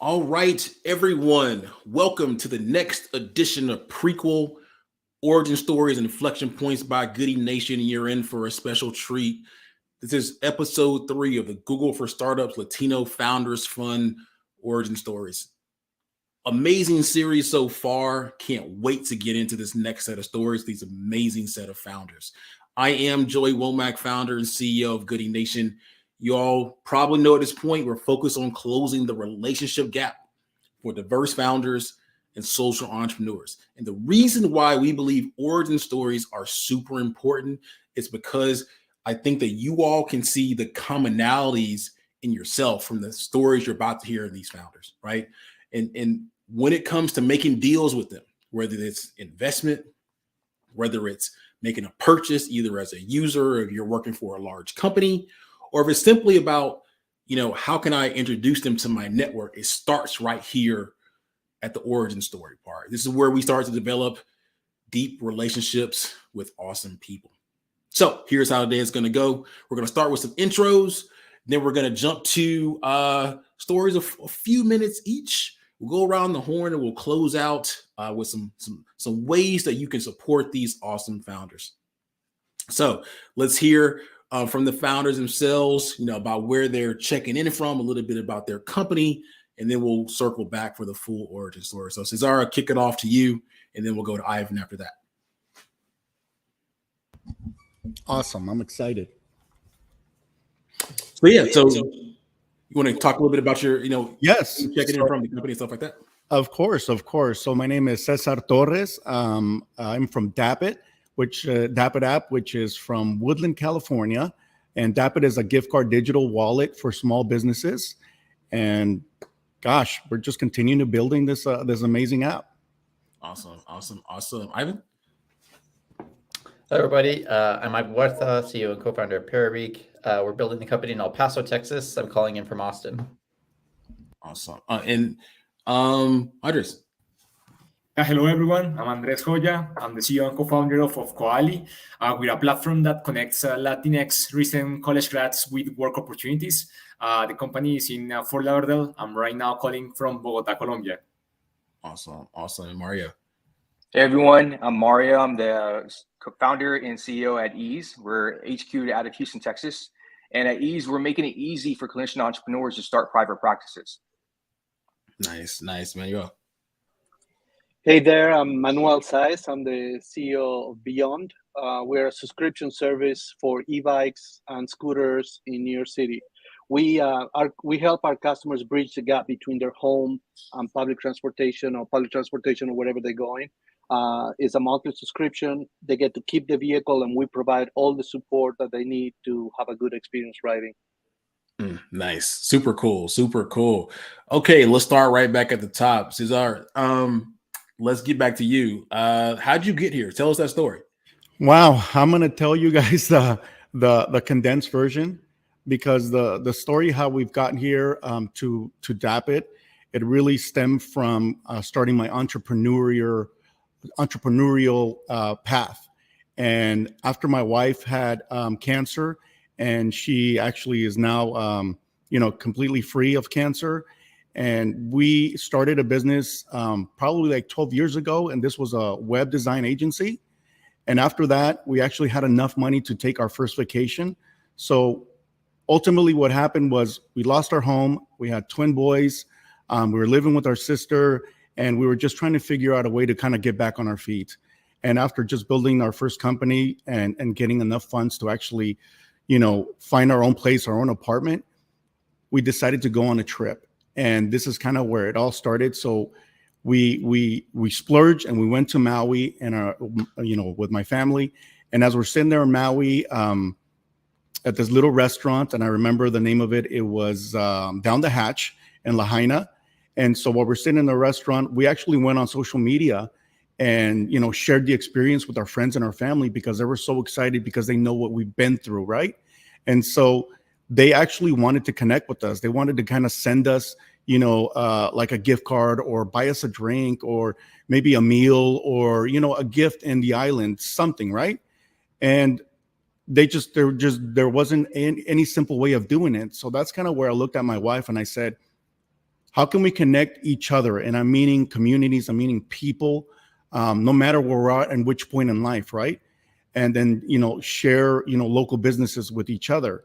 All right, everyone, welcome to the next edition of Prequel, Origin Stories and Inflection Points by Goodie Nation. You're in for a special treat. This is episode 3 of the Google for Startups Latino Founders Fund Origin Stories. Amazing series so far. Can't wait to get into this next set of stories, these amazing set of founders. I am Joya Womack, founder and CEO of Goodie Nation. You all probably know at this point, we're focused on closing the relationship gap for diverse founders and social entrepreneurs. And the reason why we believe origin stories are super important is because I think that you all can see the commonalities in yourself from the stories you're about to hear in these founders, right? And when it comes to making deals with them, whether it's investment, whether it's making a purchase, either as a user or if you're working for a large company, or if it's simply about, how can I introduce them to my network? It starts right here at the origin story part. This is where we start to develop deep relationships with awesome people. So here's how today is going to go. We're going to start with some intros. Then we're going to jump to stories of a few minutes each. We'll go around the horn and we'll close out with some ways that you can support these awesome founders. So let's hear from the founders themselves, about where they're checking in from, a little bit about their company, and then we'll circle back for the full origin story. So Cesar, I'll kick it off to you, and then we'll go to Ivan after that. Awesome. I'm excited. So you want to talk a little bit about your, yes, checking in from the company and stuff like that? Of course. So my name is Cesar Torres. I'm from Dapit, Dapit app, which is from Woodland, California. And Dapit is a gift card digital wallet for small businesses. And gosh, we're just continuing to building this amazing app. Awesome. Ivan? Hello, everybody. I'm Ivan Huerta, CEO and co-founder of Paraweek. We're building the company in El Paso, Texas. I'm calling in from Austin. Awesome. And Andres. Hello, everyone. I'm Andres Joya. I'm the CEO and co-founder of Koali. We're a platform that connects Latinx recent college grads with work opportunities. The company is in Fort Lauderdale. I'm right now calling from Bogota, Colombia. Awesome. And Mario. Hey, everyone. I'm Mario. I'm the co-founder and CEO at Ease. We're HQ'd out of Houston, Texas. And at Ease, we're making it easy for clinician entrepreneurs to start private practices. Nice, Manuel. Hey there, I'm Manuel Saez. I'm the CEO of Beyond. We're a subscription service for e-bikes and scooters in New York City. We help our customers bridge the gap between their home and public transportation or wherever they're going. It's a monthly subscription. They get to keep the vehicle, and we provide all the support that they need to have a good experience riding. Nice. Super cool. Okay, let's start right back at the top. Cesar, let's get back to you. How'd you get here? Tell us that story. Wow. I'm going to tell you guys the condensed version, because the story how we've gotten here to Dapit, it really stemmed from starting my entrepreneurial path. And after my wife had cancer, and she actually is now, completely free of cancer. And we started a business probably like 12 years ago. And this was a web design agency. And after that, we actually had enough money to take our first vacation. So ultimately what happened was we lost our home. We had twin boys. We were living with our sister, and we were just trying to figure out a way to kind of get back on our feet. And after just building our first company and getting enough funds to actually, find our own place, our own apartment, we decided to go on a trip. And this is kind of where it all started. So we splurged and we went to Maui and with my family. And as we're sitting there in Maui at this little restaurant, and I remember the name of it, it was Down the Hatch in Lahaina. And so while we're sitting in the restaurant, we actually went on social media and, shared the experience with our friends and our family, because they were so excited because they know what we've been through, right? And so they actually wanted to connect with us. They wanted to kind of send us, like a gift card or buy us a drink or maybe a meal or, a gift in the island, something, right? And there wasn't any simple way of doing it. So that's kind of where I looked at my wife and I said, how can we connect each other? And I'm meaning communities, I'm meaning people, no matter where we're at and which point in life, right? And then, share, local businesses with each other.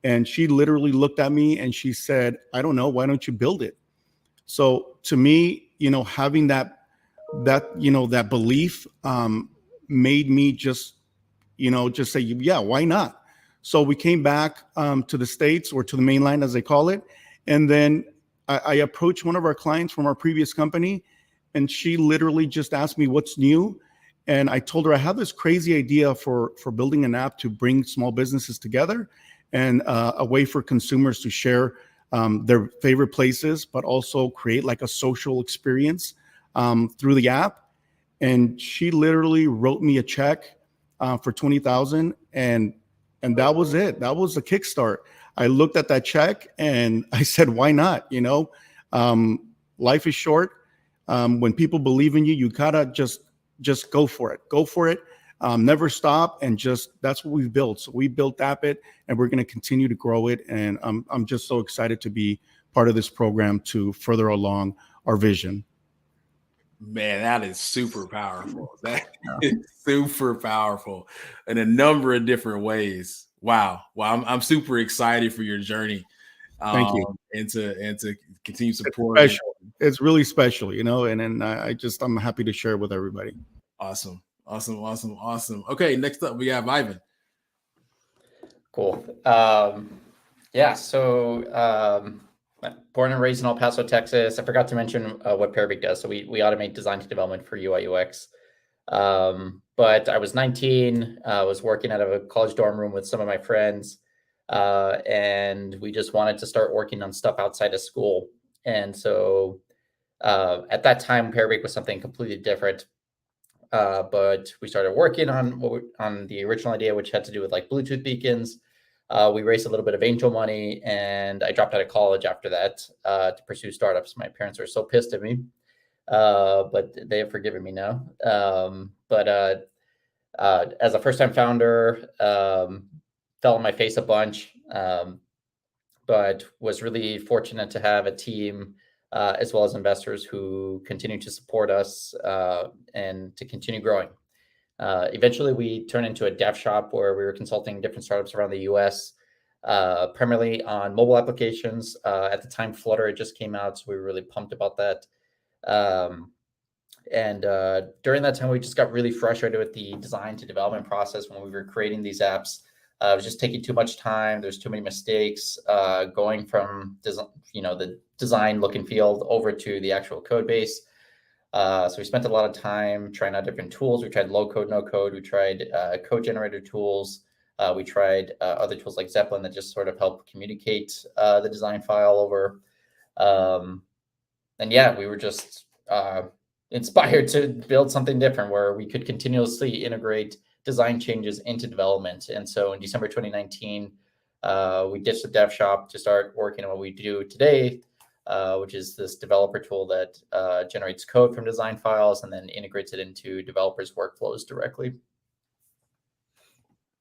And she literally looked at me and she said, I don't know, why don't you build it? So to me, having that belief made me just say, yeah, why not? So we came back to the States, or to the mainland, as they call it. And then I approached one of our clients from our previous company, and she literally just asked me what's new. And I told her I have this crazy idea for building an app to bring small businesses together, and a way for consumers to share their favorite places, but also create like a social experience through the app. And she literally wrote me a check for $20,000, and that was it. That was the kickstart. I looked at that check and I said, why not? Life is short. When people believe in you, you gotta just go for it. Go for it. Never stop. And that's what we've built. So we built Appit, and we're going to continue to grow it. And I'm just so excited to be part of this program to further along our vision. Man, that is super powerful. That is super powerful in a number of different ways. Wow. I'm super excited for your journey. Thank you. And to continue support. It's really special, and I'm happy to share it with everybody. Awesome. Okay, next up we have Ivan. Cool. So born and raised in El Paso, Texas. I forgot to mention what Parabeak does. So we automate design to development for UI UX. But I was 19, was working out of a college dorm room with some of my friends, and we just wanted to start working on stuff outside of school. And so at that time, Parabeak was something completely different. But we started working on the original idea, which had to do with like Bluetooth beacons. We raised a little bit of angel money, and I dropped out of college after that to pursue startups. My parents are so pissed at me, but they have forgiven me now. But as a first-time founder, fell on my face a bunch, but was really fortunate to have a team as well as investors who continue to support us and to continue growing. Eventually, we turned into a dev shop where we were consulting different startups around the US, primarily on mobile applications. At the time, Flutter had just came out, so we were really pumped about that. And during that time, we just got really frustrated with the design to development process when we were creating these apps. It was just taking too much time. There's too many mistakes going from the design look and feel over to the actual code base. So we spent a lot of time trying out different tools. We tried low code, no code. We tried code generator tools. We tried other tools like Zeppelin that just sort of help communicate the design file over. And yeah, we were just inspired to build something different where we could continuously integrate design changes into development. And so in December 2019, we ditched the dev shop to start working on what we do today, which is this developer tool that generates code from design files and then integrates it into developers' workflows directly.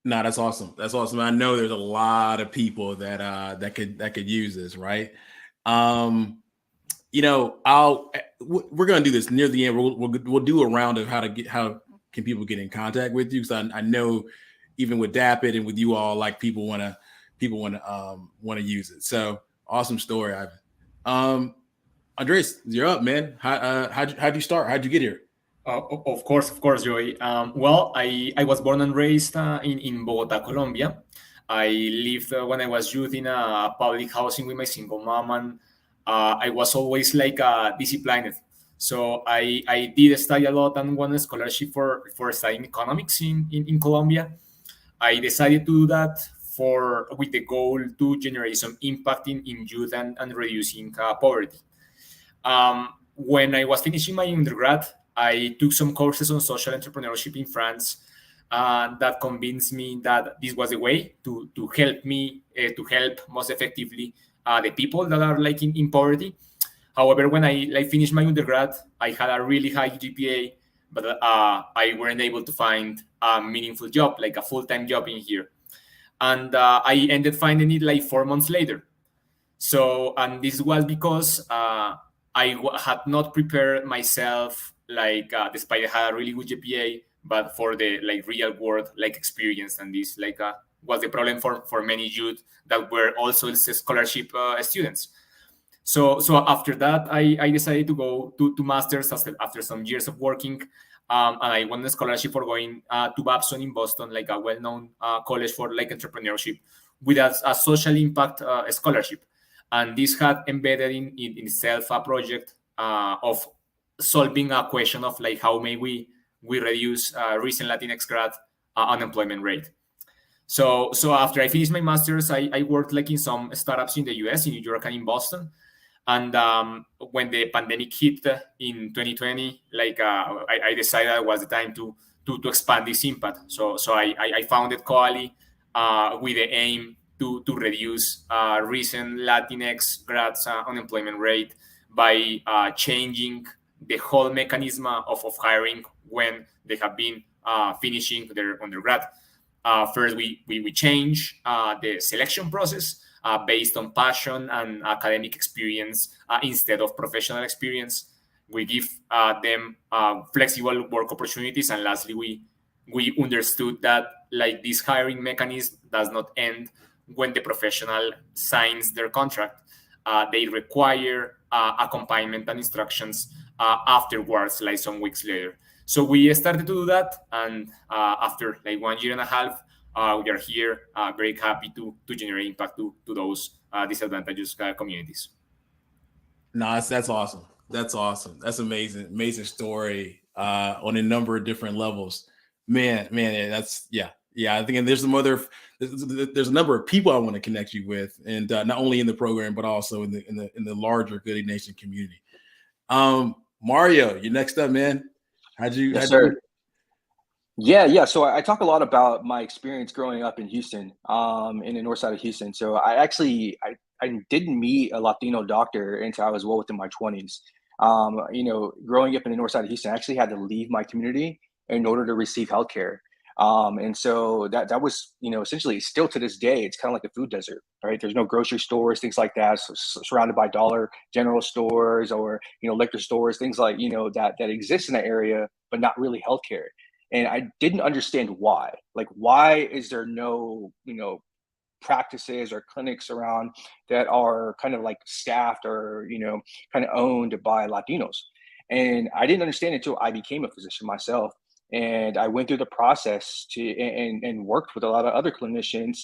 No, that's awesome. That's awesome. I know there's a lot of people that could use this, right? We're gonna do this near the end. We'll do a round of how can people get in contact with you, because I know even with Appit and with you all, like people want to use it. So awesome story, Ivan. Andres, you're up, man. How'd you start? How'd you get here? Of course, Joy. Well, I was born and raised in Bogota, Colombia. I lived when I was youth in a public housing with my single mom, and I was always like disciplined. So I did study a lot and won a scholarship for studying economics in Colombia. I decided to do that with the goal to generate some impact in youth and reducing poverty. When I was finishing my undergrad, I took some courses on social entrepreneurship in France, that convinced me that this was the way to help me to help most effectively the people that are like in poverty. However, when I finished my undergrad, I had a really high GPA, but I weren't able to find a meaningful job, like a full-time job in here. And I ended finding it like 4 months later. So, and this was because had not prepared myself, like, despite I had a really good GPA, but for the like real world like experience. And this like was the problem for many youth that were also scholarship students. So after that, I decided to go to masters after some years of working, and I won a scholarship for going to Babson in Boston, like a well-known college for like entrepreneurship, with a social impact scholarship. And this had embedded in itself a project of solving a question of like how may we reduce recent Latinx grad unemployment rate. So after I finished my master's, I worked like in some startups in the US, in New York and in Boston. And when the pandemic hit in 2020, like I decided it was the time to expand this impact. So I founded Coali with the aim to reduce recent Latinx grads unemployment rate by changing the whole mechanism of hiring when they have been finishing their undergrad. First, we change the selection process based on passion and academic experience instead of professional experience. We give them flexible work opportunities, and lastly, we understood that like this hiring mechanism does not end when the professional signs their contract. They require accompaniment and instructions afterwards, like some weeks later. So we started to do that, and after like 1 year and a half, we are here, very happy to generate impact to those disadvantaged communities. No, that's awesome. That's awesome. That's amazing. Amazing story on a number of different levels. Man, that's yeah. I think, and there's there's a number of people I want to connect you with, and not only in the program but also in the larger Goodie Nation community. Mario, you're next up, man. Yes, sir. Yeah. So I talk a lot about my experience growing up in Houston, in the north side of Houston. So I didn't meet a Latino doctor until I was well within my 20s. Growing up in the north side of Houston, I actually had to leave my community in order to receive healthcare. And so that was, essentially still to this day, it's kind of like a food desert, right? There's no grocery stores, things like that, surrounded by dollar general stores or, liquor stores, things like, that exist in that area, but not really healthcare. And I didn't understand why. Like, why is there no, practices or clinics around that are kind of like staffed or, kind of owned by Latinos? And I didn't understand it until I became a physician myself. And I went through the process and worked with a lot of other clinicians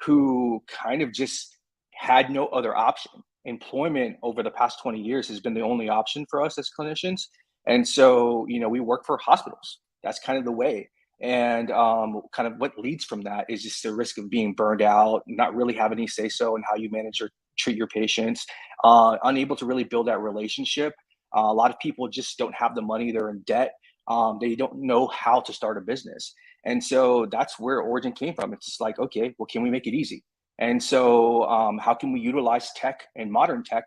who kind of just had no other option. Employment over the past 20 years has been the only option for us as clinicians. And so, we work for hospitals. That's kind of the way. And kind of what leads from that is just the risk of being burned out, not really having any say so in how you manage or treat your patients, unable to really build that relationship. A lot of people just don't have the money, they're in debt. They don't know how to start a business. And so that's where Origin came from. It's just like, okay, well, can we make it easy? And so how can we utilize tech and modern tech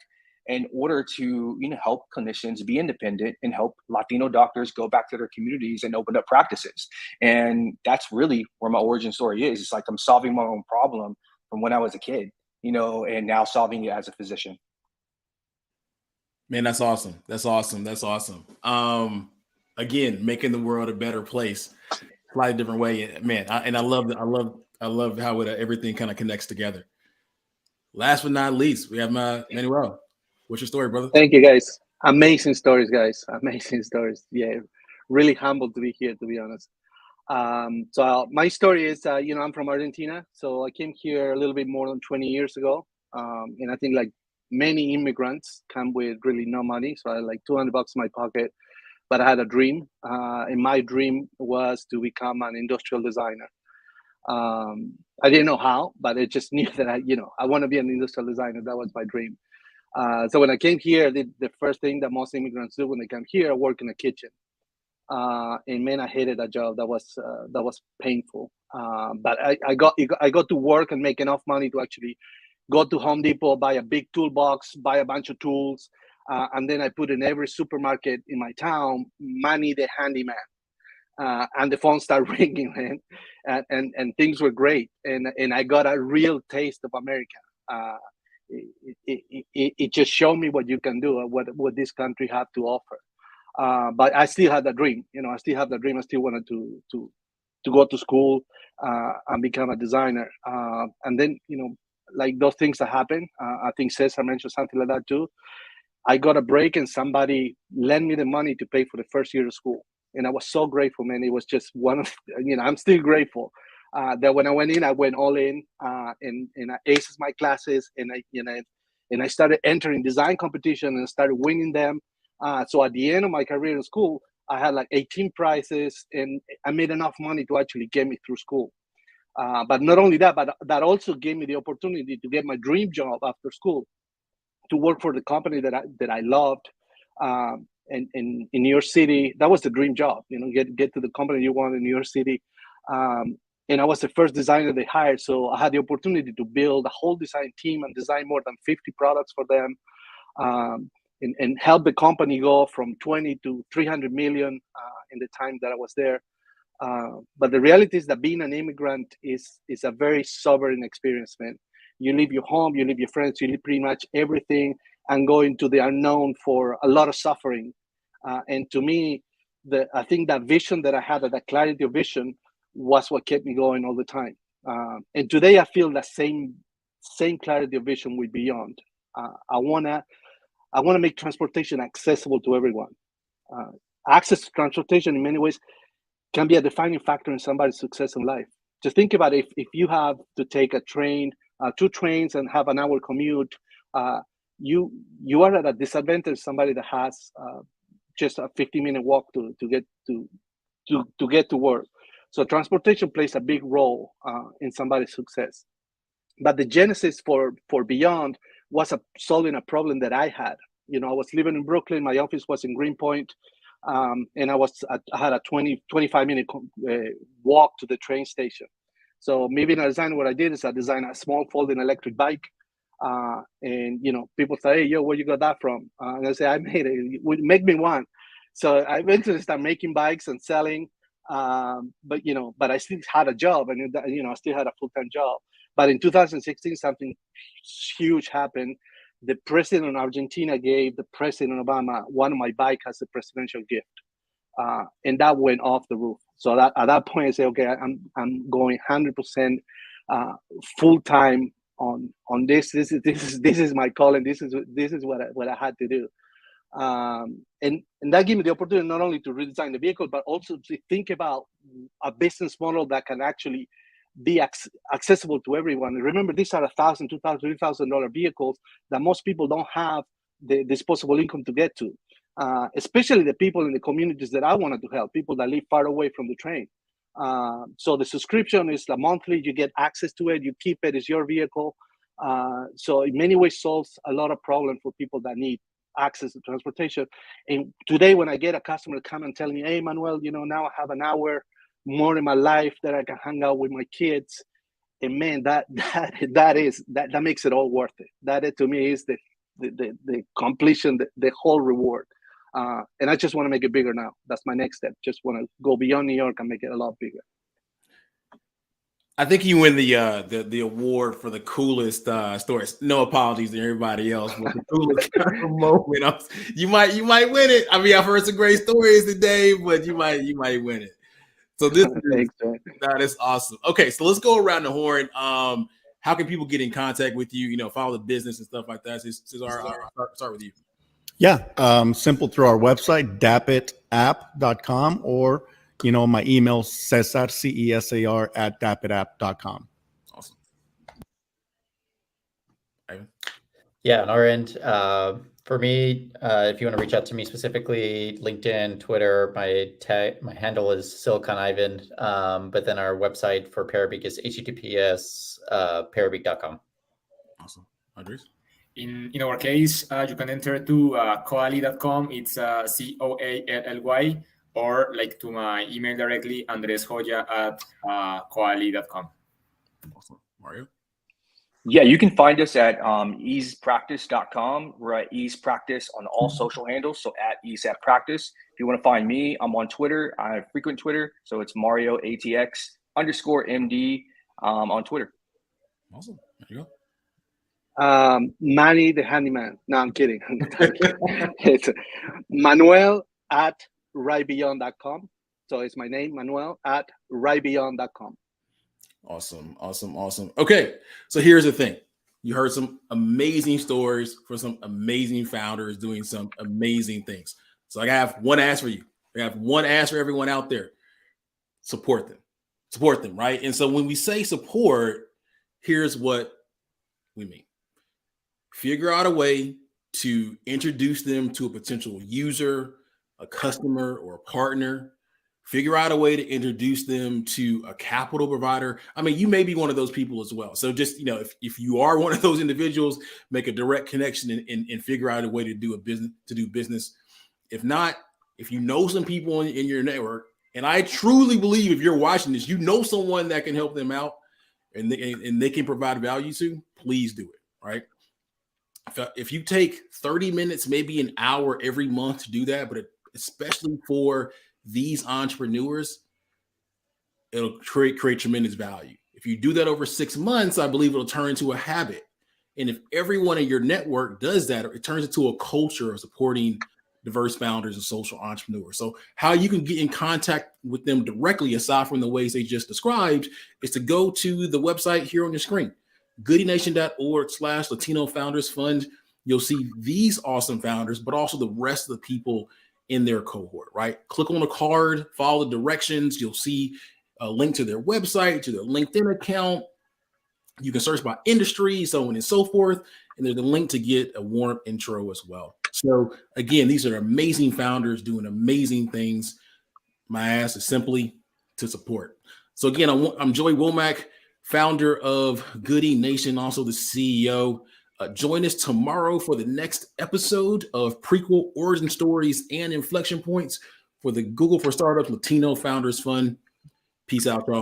in order to help clinicians be independent and help Latino doctors go back to their communities and open up practices? And that's really where my origin story is. It's like I'm solving my own problem from when I was a kid, and now solving it as a physician. Man, that's awesome. That's awesome. Again, making the world a better place, slightly different way, man. I love how everything kind of connects together. Last but not least, we have Manuel. What's your story, brother? Thank you, guys. Amazing stories, guys. Amazing stories. Yeah, really humbled to be here, to be honest. So my story is, I'm from Argentina. So I came here a little bit more than 20 years ago. And I think like many immigrants come with really no money. So I had like $200 in my pocket, but I had a dream. And my dream was to become an industrial designer. I didn't know how, but I just knew that I want to be an industrial designer. That was my dream. So when I came here, the first thing that most immigrants do when they come here, work in a kitchen. And man, I hated that job. That was painful. But I got to work and make enough money to actually go to Home Depot, buy a big toolbox, buy a bunch of tools, and then I put in every supermarket in my town, Manny the handyman. And the phone started ringing, man, and things were great. And I got a real taste of America. it just showed me what you can do and what this country have to offer. But I still had the dream, I still have the dream. I still wanted to go to school and become a designer. And then, like those things that happen, I think Cesar mentioned something like that too. I got a break and somebody lent me the money to pay for the first year of school. And I was so grateful, man. It was just one of, I'm still grateful that when I went in, I went all in and I aced my classes and I started entering design competition and started winning them. So at the end of my career in school, I had like 18 prizes and I made enough money to actually get me through school. But not only that, but that also gave me the opportunity to get my dream job after school, to work for the company that I loved. And in New York City, that was the dream job, get to the company you want in New York City. And I was the first designer they hired. So I had the opportunity to build a whole design team and design more than 50 products for them. And help the company go from 20 to 300 million in the time that I was there. But the reality is that being an immigrant is a very sobering experience, man. You leave your home, you leave your friends, you leave pretty much everything and go into the unknown for a lot of suffering. And to me, I think that vision that I had, that clarity of vision, was what kept me going all the time. And today I feel the same clarity of vision with Beyond. I wanna make transportation accessible to everyone. Access to transportation in many ways can be a defining factor in somebody's success in life. Just think about it. If you have to take a train, 2 trains and have an hour commute, you are at a disadvantage somebody that has just a 15-minute walk to get to work. So transportation plays a big role in somebody's success. But the genesis for Beyond was solving a problem that I had. I was living in Brooklyn. My office was in Greenpoint. And I had a 25-minute walk to the train station. So maybe in a design, what I did is I designed a small folding electric bike. And, people say, hey, yo, where you got that from? And I say, I made it. Make me one. So I eventually started making bikes and selling. But I still had a job and, I still had a full-time job. But in 2016, something huge happened. The president of Argentina gave the President Obama one of my bike as a presidential gift. And that went off the roof. So at that point, I said, okay, I'm going 100% full-time on this. This is my calling. This is what I had to do. And that gave me the opportunity not only to redesign the vehicle, but also to think about a business model that can actually be accessible to everyone. And remember, these are $1,000, $2,000, $3,000 vehicles that most people don't have the disposable income to get to. Especially the people in the communities that I wanted to help, people that live far away from the train. So the subscription is the monthly, you get access to it, you keep it, it's your vehicle. So in many ways solves a lot of problems for people that need access to transportation. And today when I get a customer come and tell me, hey, Manuel, now I have an hour more in my life that I can hang out with my kids. And man, that makes it all worth it. That to me is the completion, the whole reward. And I just want to make it bigger now. That's my next step. Just want to go beyond New York and make it a lot bigger. I think you win the award for the coolest stories. No apologies to everybody else, but the coolest moment. You might win it. I mean, I've heard some great stories today, but you might win it. So that is awesome. Okay, so let's go around the horn. How can people get in contact with you? Follow the business and stuff like that. Cesar, I'll start with you. Yeah, simple through our website, dapitapp.com, or my email, Cesar, CESAR @dapitapp.com. Awesome. Yeah, on our end, for me, if you want to reach out to me specifically, LinkedIn, Twitter, my handle is Silicon Ivan, but then our website for Parabeak is https parabeak.com. Awesome. Andres? In our case, you can enter to coally.com. It's COALLY, or like to my email directly, andresjoya@coally.com. Awesome. Mario? Yeah, you can find us at easepractice.com. We're at Ease Practice on all social handles, so at Ease at Practice. If you want to find me, I'm on Twitter. I have frequent Twitter, so it's Mario ATX _MD on Twitter. Awesome. There you go. Manny the handyman. No, I'm kidding. It's Manuel at rightbeyond.com. So it's my name, Manuel at rightbeyond.com. Awesome. Okay, so here's the thing. You heard some amazing stories from some amazing founders doing some amazing things. So I have one ask for you. I have one ask for everyone out there. Support them, right? And so when we say support, here's what we mean. Figure out a way to introduce them to a potential user, a customer, or a partner. Figure out a way to introduce them to a capital provider. I mean, you may be one of those people as well. So just, if you are one of those individuals, make a direct connection and figure out a way to do business. If not, if you know some people in your network, and I truly believe if you're watching this, you know someone that can help them out and they can provide value to, please do it, right? If you take 30 minutes, maybe an hour every month to do that, but especially for these entrepreneurs, it'll create tremendous value. If you do that over 6 months, I believe it'll turn into a habit. And if everyone in your network does that, it turns into a culture of supporting diverse founders and social entrepreneurs. So how you can get in contact with them directly, aside from the ways they just described, is to go to the website here on your screen, goodienation.org/Latino Founders Fund. You'll see these awesome founders, but also the rest of the people in their cohort, right? Click on the card, follow the directions. You'll see a link to their website, to their LinkedIn account. You can search by industry, so on and so forth. And there's a link to get a warm intro as well. So again, these are amazing founders doing amazing things. My ask is simply to support. So again, I'm Joey Womack, founder of Goodie Nation, also the CEO. Join us tomorrow for the next episode of Prequel, Origin Stories and Inflection Points for the Google for Startups Latino Founders Fund. Peace out, y'all.